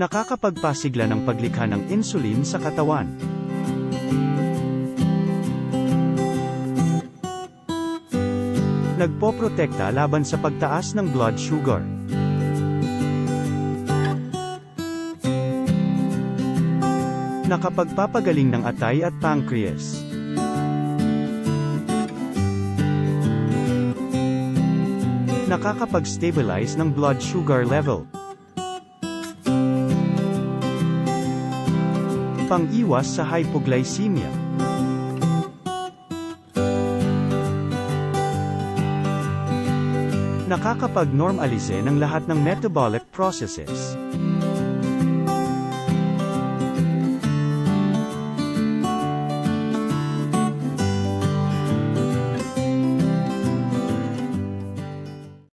Nakakapagpasigla ng paglikha ng insulin sa katawan. Nagpoprotekta laban sa pagtaas ng blood sugar. Nakapagpapagaling ng atay at pancreas. Nakakapag-stabilize ng blood sugar level. Pang-iwas sa hypoglycemia. Nakakapag-normalize ng lahat ng metabolic processes.